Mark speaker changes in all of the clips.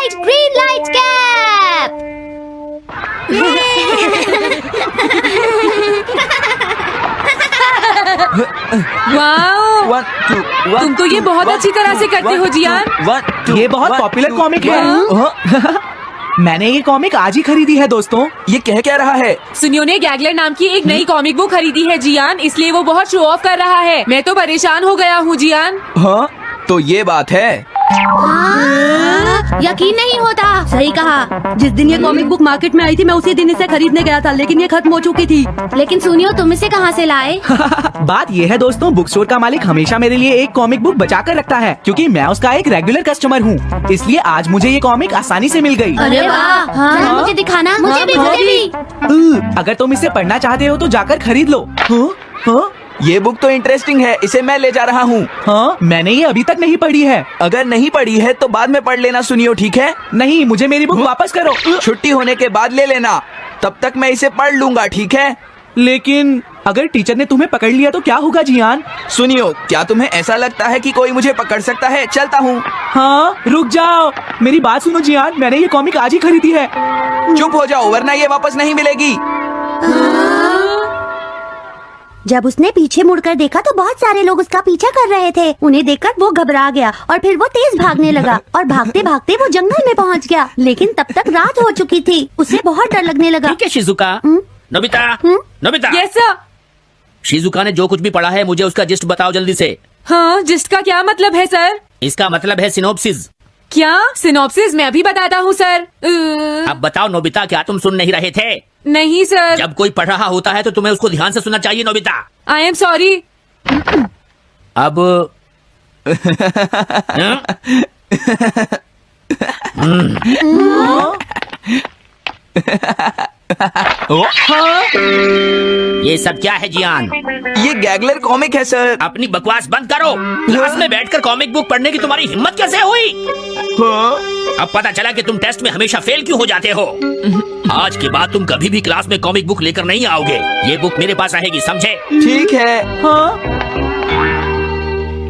Speaker 1: Light green light cap.
Speaker 2: Wow,
Speaker 3: 1 2
Speaker 2: तुम तो ये बहुत अच्छी तरह से करते हो जियान।
Speaker 4: ये बहुत पॉपुलर कॉमिक है। मैंने ये कॉमिक आज ही खरीदी है दोस्तों।
Speaker 3: ये कह क्या रहा है?
Speaker 2: सुनियो ने गैगलर नाम की एक नई कॉमिक बुक खरीदी है जियान, इसलिए वो बहुत शो ऑफ कर रहा है। मैं तो परेशान हो गया हूँ जियान।
Speaker 3: हाँ, तो ये बात है।
Speaker 1: यकीन नहीं होता।
Speaker 5: सही कहा। जिस दिन ये कॉमिक बुक मार्केट में आई थी मैं उसी दिन इसे खरीदने गया था, लेकिन ये खत्म हो चुकी थी।
Speaker 1: लेकिन सुनियो, तुम इसे कहाँ से लाए?
Speaker 4: बात ये है दोस्तों, बुक स्टोर का मालिक हमेशा मेरे लिए एक कॉमिक बुक बचा कर रखता है, क्योंकि मैं उसका एक रेगुलर कस्टमर हूँ। इसलिए आज मुझे ये कॉमिक आसानी से मिल गई।
Speaker 1: अरे वाह, जरा मुझे दिखाना। मुझे भी।
Speaker 4: अगर तुम इसे पढ़ना चाहते हो तो जाकर खरीद लो। हाँ?
Speaker 3: ये बुक तो इंटरेस्टिंग है, इसे मैं ले जा रहा हूँ।
Speaker 4: हाँ, मैंने ये अभी तक नहीं पढ़ी है।
Speaker 3: अगर नहीं पढ़ी है तो बाद में पढ़ लेना सुनियो, ठीक है?
Speaker 4: नहीं, मुझे मेरी बुक वापस करो।
Speaker 3: छुट्टी होने के बाद ले लेना, तब तक मैं इसे पढ़ लूंगा, ठीक है?
Speaker 4: लेकिन अगर टीचर ने तुम्हें पकड़ लिया तो क्या होगा जियान?
Speaker 3: सुनियो, क्या तुम्हें ऐसा लगता है कि कोई मुझे पकड़ सकता है? चलता हूँ।
Speaker 4: हाँ, रुक जाओ, मेरी बात सुनो जियान, मैंने ये कॉमिक आज ही खरीदी है।
Speaker 3: चुप हो जाओ, वरना ये वापस नहीं मिलेगी।
Speaker 5: जब उसने पीछे मुड़कर देखा तो बहुत सारे लोग उसका पीछा कर रहे थे। उन्हें देखकर वो घबरा गया और फिर वो तेज भागने लगा और भागते भागते वो जंगल में पहुंच गया। लेकिन तब तक रात हो चुकी थी। उसे बहुत डर लगने लगा।
Speaker 6: ठीक है Shizuka. Nobita, Nobita.
Speaker 2: Yes sir.
Speaker 6: Shizuka ने जो कुछ भी पढ़ा है मुझे उसका जिस्ट बताओ जल्दी से।
Speaker 2: हाँ, जिस्ट का क्या मतलब है सर?
Speaker 6: इसका मतलब है सिनोप्सिस।
Speaker 2: क्या सिनॉप्सिस? मैं अभी बताता हूँ सर।
Speaker 6: अब बताओ नोबिता, क्या तुम सुन नहीं रहे थे?
Speaker 2: नहीं सर।
Speaker 6: जब कोई पढ़ रहा होता है तो तुम्हें उसको ध्यान से सुनना चाहिए नोबिता।
Speaker 2: I am sorry.
Speaker 6: अब ये सब क्या है जियान?
Speaker 3: ये गैगलर कॉमिक है सर।
Speaker 6: अपनी बकवास बंद करो। क्लास में बैठकर कॉमिक बुक पढ़ने की तुम्हारी हिम्मत कैसे हुई? अब पता चला कि तुम टेस्ट में हमेशा फेल क्यों हो जाते हो। आज के बाद तुम कभी भी क्लास में कॉमिक बुक लेकर नहीं आओगे। ये बुक मेरे पास रहेगी, समझे?
Speaker 3: ठीक है।
Speaker 4: हाँ?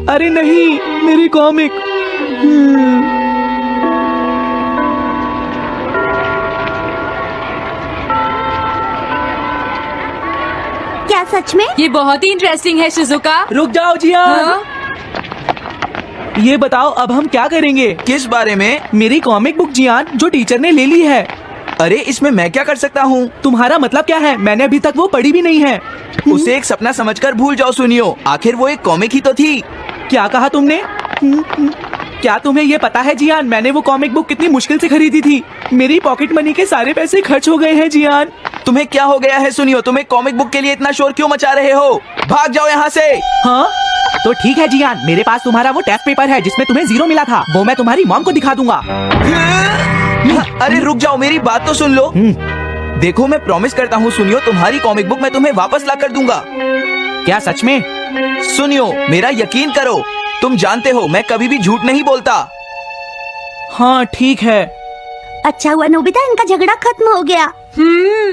Speaker 4: अरे नहीं, मेरी कॉमिक।
Speaker 5: क्या सच में?
Speaker 2: ये बहुत ही इंटरेस्टिंग है शिजुका।
Speaker 4: रुक जाओ जियान।
Speaker 2: हाँ?
Speaker 4: ये बताओ अब हम क्या करेंगे?
Speaker 3: किस बारे में?
Speaker 4: मेरी कॉमिक बुक जियान, जो टीचर ने ले ली है।
Speaker 3: अरे इसमें मैं क्या कर सकता हूँ?
Speaker 4: तुम्हारा मतलब क्या है? मैंने अभी तक वो पढ़ी भी नहीं है।
Speaker 3: उसे एक सपना समझकर भूल जाओ सुनियो, आखिर वो एक कॉमिक ही तो थी।
Speaker 4: क्या कहा तुमने? क्या तुम्हें ये पता है जियान, मैंने वो कॉमिक बुक कितनी मुश्किल से खरीदी थी। मेरी पॉकेट मनी के सारे पैसे खर्च हो गए हैं जियान।
Speaker 3: तुम्हें क्या हो गया है सुनियो? तुम एक कॉमिक बुक के लिए इतना शोर क्यों मचा रहे हो? भाग जाओ यहाँ से।
Speaker 4: हाँ? तो ठीक है जियान, मेरे पास तुम्हारा वो टेस्ट पेपर है जिसमें तुम्हें 0 मिला था। वो मैं तुम्हारी मॉम को दिखा दूंगा।
Speaker 3: अरे रुक जाओ, मेरी बात तो सुन लो। देखो, मैं प्रॉमिस करता हूँ सुनियो, तुम्हारी कॉमिक बुक मैं तुम्हें वापस ला कर दूंगा।
Speaker 4: क्या सच में?
Speaker 3: सुनियो, मेरा यकीन करो, तुम जानते हो मैं कभी भी झूठ नहीं बोलता।
Speaker 4: हाँ ठीक है।
Speaker 5: अच्छा हुआ नोबिता, इनका झगड़ा खत्म हो गया।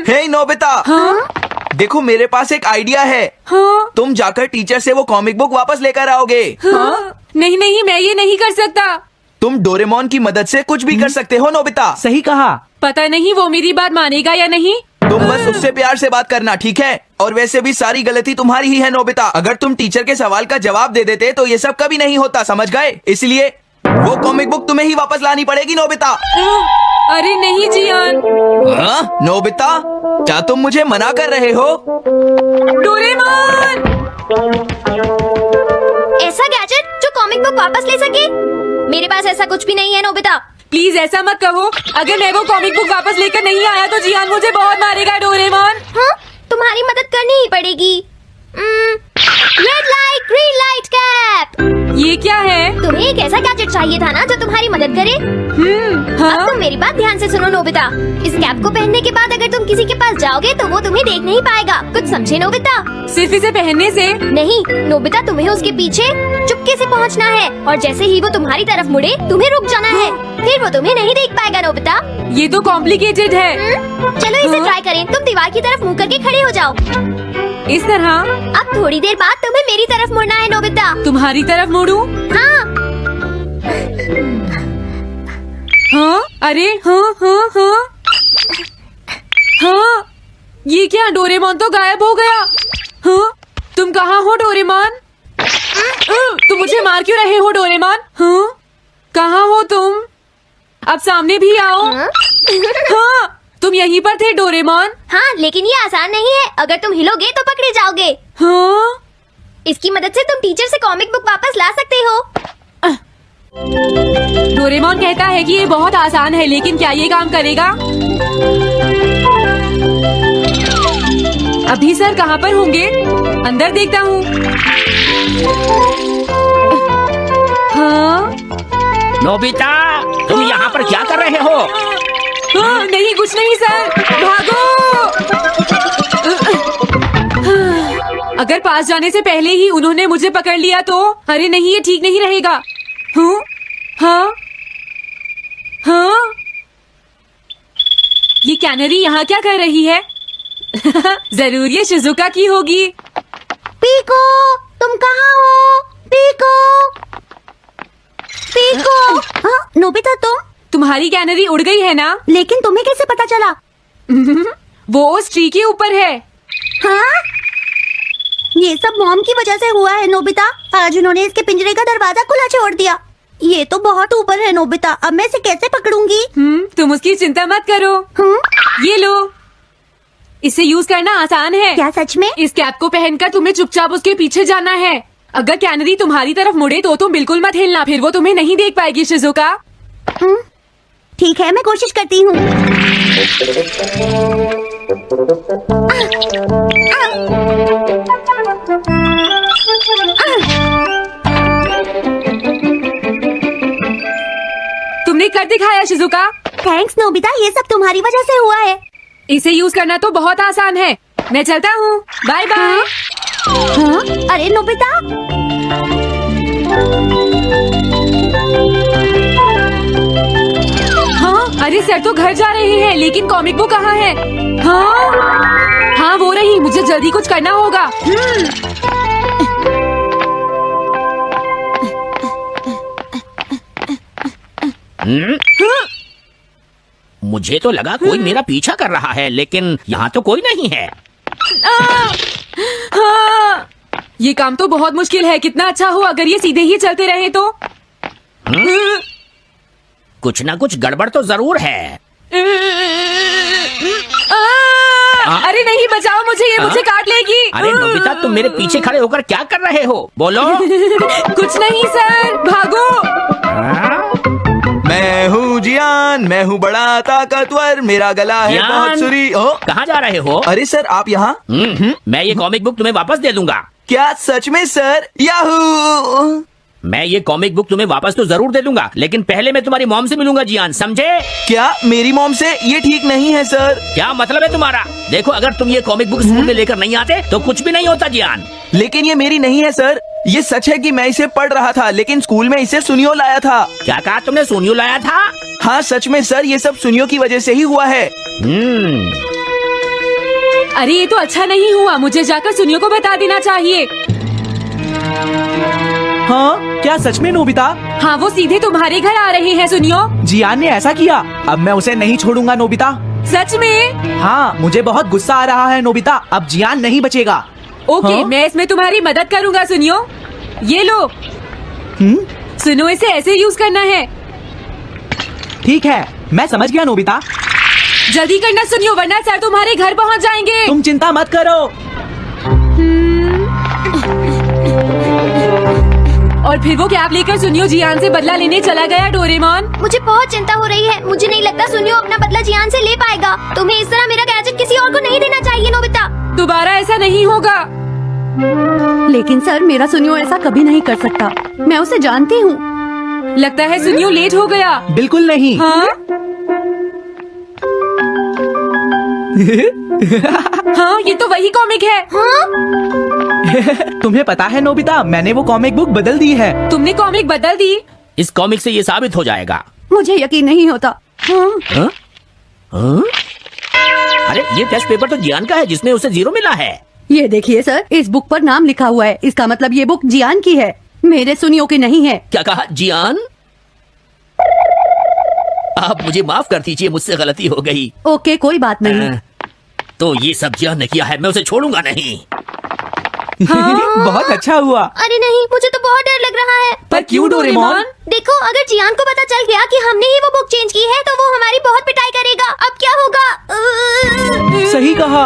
Speaker 3: हे नोबिता।
Speaker 2: हाँ?
Speaker 3: देखो, मेरे पास एक आइडिया है।
Speaker 2: हाँ?
Speaker 3: तुम जाकर टीचर से वो कॉमिक बुक वापस लेकर आओगे।
Speaker 2: हाँ? नहीं नहीं, मैं ये नहीं कर सकता।
Speaker 3: तुम डोरेमोन की मदद से कुछ भी कर सकते हो नोबिता।
Speaker 4: सही कहा।
Speaker 2: पता नहीं वो मेरी बात मानेगा या नहीं।
Speaker 3: तुम बस उससे प्यार से बात करना, ठीक है? और वैसे भी सारी गलती तुम्हारी ही है नोबिता। अगर तुम टीचर के सवाल का जवाब दे देते तो ये सब कभी नहीं होता, समझ गए? इसलिए वो कॉमिक बुक तुम्हें ही वापस लानी पड़ेगी नोबिता।
Speaker 2: अरे नहीं जियान।
Speaker 3: हाँ? नोबिता, क्या तुम मुझे मना कर रहे हो?
Speaker 2: डोरेमोन!
Speaker 1: ऐसा गैजेट जो कॉमिक बुक वापस ले सके? मेरे पास ऐसा कुछ भी नहीं है नोबिता।
Speaker 2: प्लीज ऐसा मत कहो। अगर मैं वो कॉमिक बुक वापस लेकर नहीं आया तो जियान मुझे बहुत मारेगा डोरेमोन।
Speaker 1: हाँ? तुम्हारी मदद करनी ही पड़ेगी। Red light green light cap.
Speaker 2: ये क्या है?
Speaker 1: तुम्हें एक ऐसा गैजेट चाहिए था ना जो तुम्हारी मदद करे।
Speaker 2: हाँ?
Speaker 1: अब तुम मेरी बात ध्यान से सुनो नोबिता। इस कैप को पहनने के बाद अगर तुम किसी के पास जाओगे तो वो तुम्हें देख नहीं पाएगा। कुछ समझे नोबिता?
Speaker 2: सिर्फ इसे पहनने से?
Speaker 1: नहीं नोबिता, तुम्हें उसके पीछे चुपके से पहुंचना है और जैसे ही वो तुम्हारी तरफ मुड़े तुम्हें रुक जाना है। फिर वो तुम्हें नहीं देख पाएगा नोबिता।
Speaker 2: ये तो कॉम्प्लिकेटेड है।
Speaker 1: चलो इसे ट्राई करें। तुम दीवार की तरफ मुंह करके खड़े हो जाओ।
Speaker 2: इस तरह?
Speaker 1: अब थोड़ी देर बाद तुम्हें मेरी तरफ मुड़ना है नोबिता।
Speaker 2: तुम्हारी तरफ मुड़ूं?
Speaker 1: हाँ।
Speaker 2: हाँ? अरे हाँ हाँ हाँ हाँ, ये क्या, डोरेमोन तो गायब हो गया। हाँ, तुम कहाँ हो डोरेमोन? तुम मुझे मार क्यों रहे हो डोरेमोन? हाँ, कहाँ हो तुम? अब सामने भी आओ। हाँ, तुम यहीं पर थे डोरेमोन।
Speaker 1: हाँ, लेकिन ये आसान नहीं है। अगर तुम हिलोगे तो पकड़े जाओगे।
Speaker 2: हाँ,
Speaker 1: इसकी मदद से तुम टीचर से कॉमिक बुक वापस ला सकते हो।
Speaker 2: डोरेमोन कहता है कि ये बहुत आसान है, लेकिन क्या ये काम करेगा? अभी सर कहाँ पर होंगे? अंदर देखता हूँ। हाँ,
Speaker 6: नोबिता, तुम यहाँ पर क्या कर रहे हो?
Speaker 2: हाँ, नहीं कुछ नहीं सर, भागो। अगर पास जाने से पहले ही उन्होंने मुझे पकड़ लिया तो? अरे नहीं, ये ठीक नहीं रहेगा। हाँ, हाँ, हाँ, ये कैनरी यहाँ क्या कर रही है? जरूर ये शिजुका की होगी।
Speaker 5: पीको, तुम कहाँ हो? Piko, Piko. हाँ, नोबिता
Speaker 2: तुम्हारी कैनरी उड़ गई है ना?
Speaker 5: लेकिन तुम्हें कैसे पता चला?
Speaker 2: वो उस ट्री के ऊपर है।
Speaker 5: हाँ? ये सब मॉम की वजह से हुआ है नोबिता। आज उन्होंने इसके पिंजरे का दरवाजा खुला छोड़ दिया। ये तो बहुत ऊपर है नोबिता, अब मैं इसे कैसे पकड़ूंगी?
Speaker 2: तुम उसकी चिंता मत करो। ये लो, इसे यूज करना आसान है।
Speaker 5: क्या सच में?
Speaker 2: इस कैप को पहनकर तुम्हें चुपचाप उसके पीछे जाना है। अगर कैनरी तुम्हारी तरफ मुड़े तो तुम बिल्कुल मत हिलना, फिर वो तुम्हें नहीं देख पाएगी शिजुका।
Speaker 5: ठीक है, मैं कोशिश करती हूँ।
Speaker 2: तुमने कर दिखाया शिजुका।
Speaker 5: थैंक्स नोबिता, ये सब तुम्हारी वजह से हुआ है।
Speaker 2: इसे यूज करना तो बहुत आसान है। मैं चलता हूँ, बाय बाय।
Speaker 5: हाँ? अरे नोबिता,
Speaker 2: हाँ, अरे सर तो घर जा रहे हैं, लेकिन कॉमिक बुक कहाँ है? हाँ हाँ, वो रही, मुझे जल्दी कुछ करना होगा।
Speaker 6: मुझे तो लगा कोई मेरा पीछा कर रहा है, लेकिन यहाँ तो कोई नहीं है।
Speaker 2: हाँ, ये काम तो बहुत मुश्किल है। कितना अच्छा हो अगर ये सीधे ही चलते रहे तो।
Speaker 6: कुछ ना कुछ गड़बड़ तो जरूर है।
Speaker 2: अरे नहीं, बचाओ मुझे, ये मुझे काट लेगी।
Speaker 6: अरे नोबिता, तुम मेरे पीछे खड़े होकर क्या कर रहे हो? बोलो।
Speaker 2: कुछ नहीं सर, भागो।
Speaker 3: मैं हूँ जियान, मैं हूँ बड़ा ताकतवर, मेरा गला है
Speaker 6: जियान,
Speaker 3: बहुत सुरी।
Speaker 6: कहाँ जा रहे हो?
Speaker 3: अरे सर, आप यहाँ?
Speaker 6: मैं ये कॉमिक बुक तुम्हें वापस दे दूंगा।
Speaker 3: क्या सच में सर? याहू!
Speaker 6: मैं ये कॉमिक बुक तुम्हें वापस तो जरूर दे दूंगा, लेकिन पहले मैं तुम्हारी मॉम से मिलूंगा जियान, समझे?
Speaker 3: क्या मेरी मॉम से? ये ठीक नहीं है सर।
Speaker 6: क्या मतलब है तुम्हारा? देखो, अगर तुम ये कॉमिक बुक स्कूल में लेकर नहीं आते तो कुछ भी नहीं होता जियान।
Speaker 3: लेकिन ये मेरी नहीं है सर। ये सच है कि मैं इसे पढ़ रहा था, लेकिन स्कूल में इसे सुनियो लाया था।
Speaker 6: क्या कहा तुमने? सुनियो लाया था?
Speaker 3: हाँ सच में सर, ये सब सुनियो की वजह से ही हुआ है।
Speaker 2: अरे ये तो अच्छा नहीं हुआ, मुझे जाकर सुनियो को बता देना चाहिए।
Speaker 4: हाँ, क्या सच में नोबिता?
Speaker 2: हाँ, वो सीधे तुम्हारे घर आ रहे हैं सुनियो।
Speaker 4: जियान ने ऐसा किया? अब मैं उसे नहीं छोड़ूंगा नोबिता।
Speaker 2: सच में?
Speaker 4: हाँ, मुझे बहुत गुस्सा आ रहा है नोबिता, अब जियान नहीं बचेगा।
Speaker 2: ओके,
Speaker 4: हाँ?
Speaker 2: मैं इसमें तुम्हारी मदद करूंगा सुनियो। ये लो। सुनो, इसे ऐसे यूज करना है।
Speaker 4: ठीक है, मैं समझ गया नोबिता।
Speaker 2: जल्दी करना सुनियो, वरना सर तुम्हारे घर पहुंच जाएंगे।
Speaker 4: तुम चिंता मत करो।
Speaker 2: और फिर वो कैब लेकर सुनियो जियान से बदला लेने चला गया डोरेमोन।
Speaker 1: मुझे बहुत चिंता हो रही है। मुझे नहीं लगता सुनियो अपना बदला जियान से ले पाएगा। तुम्हें इस तरह मेरा गैजेट किसी और को नहीं देना चाहिए नोबिता।
Speaker 2: दोबारा ऐसा नहीं होगा।
Speaker 5: लेकिन सर, मेरा सुनियो ऐसा कभी नहीं कर सकता। मैं उसे जानती हूँ।
Speaker 2: लगता है सुनियो लेट हो गया।
Speaker 4: बिल्कुल नहीं।
Speaker 2: हाँ? हाँ, ये तो वही कॉमिक है।
Speaker 4: तुम्हें पता है नोबिता, मैंने वो कॉमिक बुक बदल दी है।
Speaker 2: तुमने कॉमिक बदल दी?
Speaker 6: इस कॉमिक से ये साबित हो जाएगा।
Speaker 5: मुझे यकीन नहीं होता।
Speaker 6: हाँ? हाँ? अरे ये टेस्ट पेपर तो जियान का है, जिसमें उसे 0 मिला है।
Speaker 5: ये देखिए सर, इस बुक पर नाम लिखा हुआ है। इसका मतलब ये बुक जियान की है, मेरे सुनियो की नहीं है।
Speaker 6: क्या कहा? जियान? आप मुझे माफ कर दीजिए, मुझसे गलती हो गई।
Speaker 5: ओके, कोई बात नहीं।
Speaker 6: तो ये सब जियान ने किया है, मैं उसे छोड़ूंगा नहीं।
Speaker 4: बहुत अच्छा हुआ।
Speaker 1: अरे नहीं, मुझे तो बहुत डर लग रहा है।
Speaker 4: पर क्यों डोरेमोन?
Speaker 1: देखो, अगर जियान को पता चल गया कि हमने ही वो बुक चेंज की है तो वो हमारी बहुत पिटाई करेगा। अब क्या होगा?
Speaker 4: सही कहा।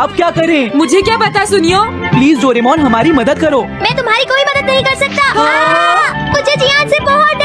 Speaker 4: अब क्या करें?
Speaker 2: मुझे क्या पता, सुनियो।
Speaker 4: प्लीज डोरेमोन, हमारी मदद करो।
Speaker 1: मैं तुम्हारी कोई मदद नहीं कर सकता। मुझे जियान से बहुत